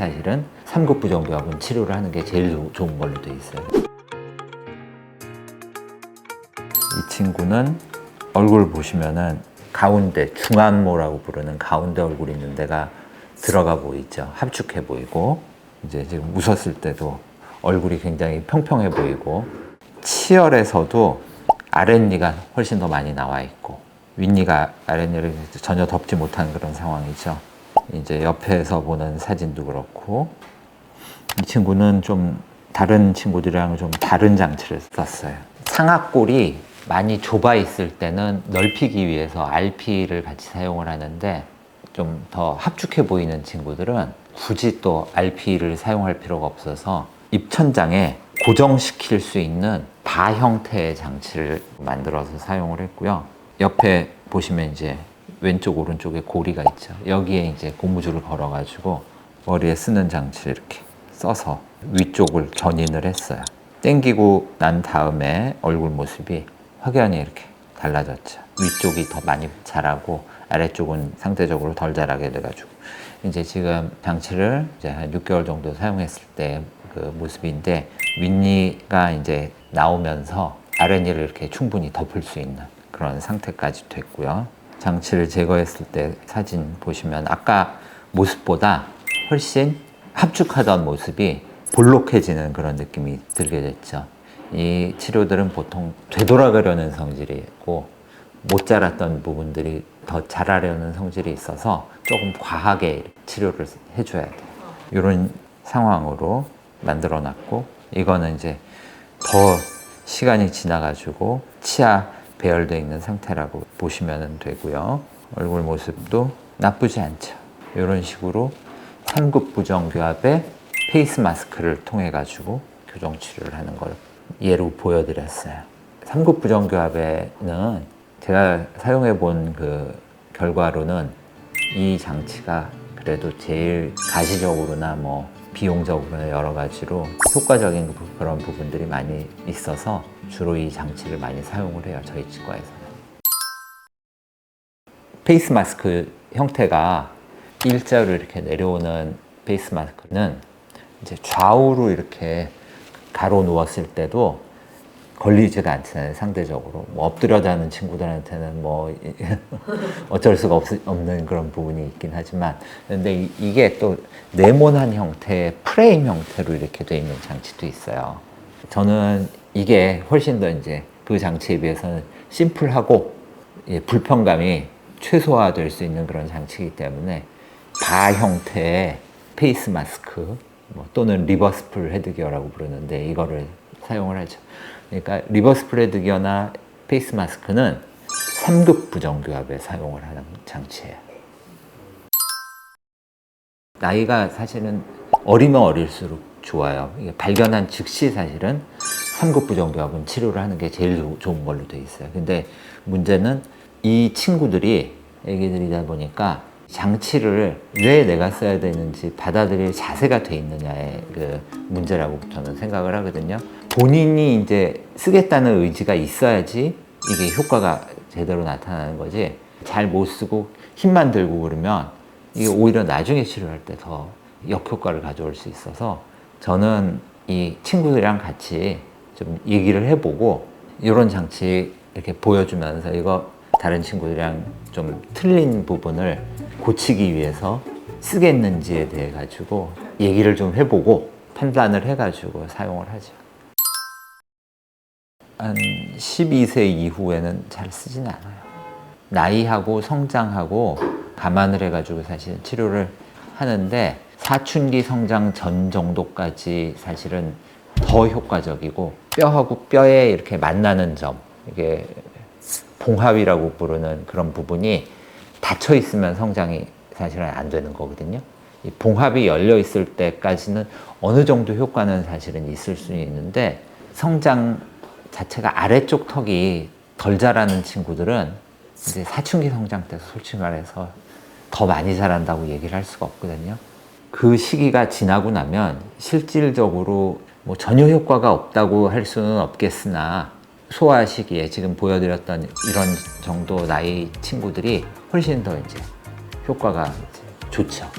사실은 3급 부정교합은 치료를 하는 게 제일 좋은 걸로 돼 있어요. 이 친구는 얼굴 보시면은 가운데 중안모라고 부르는 가운데 얼굴 있는 데가 들어가 보이죠. 합축해 보이고 이제 지금 웃었을 때도 얼굴이 굉장히 평평해 보이고 치열에서도 아랫니가 훨씬 더 많이 나와 있고 윗니가 아랫니를 전혀 덮지 못하는 그런 상황이죠. 이제 옆에서 보는 사진도 그렇고 이 친구는 좀 다른 친구들이랑 좀 다른 장치를 썼어요. 상악골이 많이 좁아 있을 때는 넓히기 위해서 RP를 같이 사용을 하는데 좀 더 합축해 보이는 친구들은 굳이 또 RP를 사용할 필요가 없어서 입천장에 고정시킬 수 있는 바 형태의 장치를 만들어서 사용을 했고요. 옆에 보시면 이제 왼쪽 오른쪽에 고리가 있죠. 여기에 이제 고무줄을 걸어가지고 머리에 쓰는 장치를 이렇게 써서 위쪽을 견인을 했어요. 당기고 난 다음에 얼굴 모습이 확연히 이렇게 달라졌죠. 위쪽이 더 많이 자라고 아래쪽은 상대적으로 덜 자라게 돼가지고 이제 지금 장치를 이제 한 6개월 정도 사용했을 때 그 모습인데 윗니가 이제 나오면서 아랫니를 이렇게 충분히 덮을 수 있는 그런 상태까지 됐고요. 장치를 제거했을 때 사진 보시면 아까 모습보다 훨씬 합축하던 모습이 볼록해지는 그런 느낌이 들게 됐죠. 이 치료들은 보통 되돌아가려는 성질이 있고 못 자랐던 부분들이 더 자라려는 성질이 있어서 조금 과하게 치료를 해줘야 돼요. 이런 상황으로 만들어 놨고 이거는 이제 더 시간이 지나가지고 치아 배열되어 있는 상태라고 보시면 되고요. 얼굴 모습도 나쁘지 않죠. 이런 식으로 3급 부정교합에 페이스 마스크를 통해 가지고 교정 치료를 하는 걸 예로 보여드렸어요. 3급 부정교합에는 제가 사용해 본 그 결과로는 이 장치가 그래도 제일 가시적으로나 뭐 비용적으로나 여러 가지로 효과적인 그런 부분들이 많이 있어서 주로 이 장치를 많이 사용을 해요. 저희 치과에서는. 페이스 마스크 형태가 일자로 이렇게 내려오는 페이스 마스크는 이제 좌우로 이렇게 가로 누웠을 때도 걸리지가 않잖아요. 상대적으로 뭐 엎드려 자는 친구들한테는 뭐 어쩔 수가 없는 그런 부분이 있긴 하지만 근데 이게 또 네모난 형태의 프레임 형태로 이렇게 돼 있는 장치도 있어요. 저는 이게 훨씬 더 이제 그 장치에 비해서는 심플하고 불편감이 최소화될 수 있는 그런 장치이기 때문에 바 형태의 페이스 마스크 또는 리버스풀 헤드기어라고 부르는데 이거를 사용을 하죠. 그러니까 리버스풀 헤드기어나 페이스 마스크는 3급 부정교합에 사용을 하는 장치예요. 나이가 사실은 어리면 어릴수록 좋아요. 이게 발견한 즉시 사실은 3급 부정교합은 치료를 하는 게 제일 좋은 걸로 돼 있어요. 근데 문제는 이 친구들이 애기들이다 보니까 장치를 왜 내가 써야 되는지 받아들일 자세가 돼 있느냐의 그 문제라고 저는 생각을 하거든요. 본인이 이제 쓰겠다는 의지가 있어야지 이게 효과가 제대로 나타나는 거지. 잘 못 쓰고 힘만 들고 그러면 이게 오히려 나중에 치료할 때 더 역효과를 가져올 수 있어서 저는 이 친구들이랑 같이 좀 얘기를 해보고 이런 장치 이렇게 보여주면서 이거 다른 친구들이랑 좀 틀린 부분을 고치기 위해서 쓰겠는지에 대해 가지고 얘기를 좀 해보고 판단을 해가지고 사용을 하죠. 한 12세 이후에는 잘 쓰진 않아요. 나이하고 성장하고 감안을 해가지고 사실 치료를 하는데 사춘기 성장 전 정도까지 사실은 더 효과적이고 뼈하고 뼈에 이렇게 만나는 점 이게 봉합이라고 부르는 그런 부분이 닫혀 있으면 성장이 사실은 안 되는 거거든요. 이 봉합이 열려 있을 때까지는 어느 정도 효과는 사실은 있을 수 있는데 성장 자체가 아래쪽 턱이 덜 자라는 친구들은 이제 사춘기 성장 때 솔직히 말해서 더 많이 자란다고 얘기를 할 수가 없거든요. 그 시기가 지나고 나면 실질적으로 뭐 전혀 효과가 없다고 할 수는 없겠으나 소아 시기에 지금 보여드렸던 이런 정도 나이 친구들이 훨씬 더 이제 효과가 좋죠.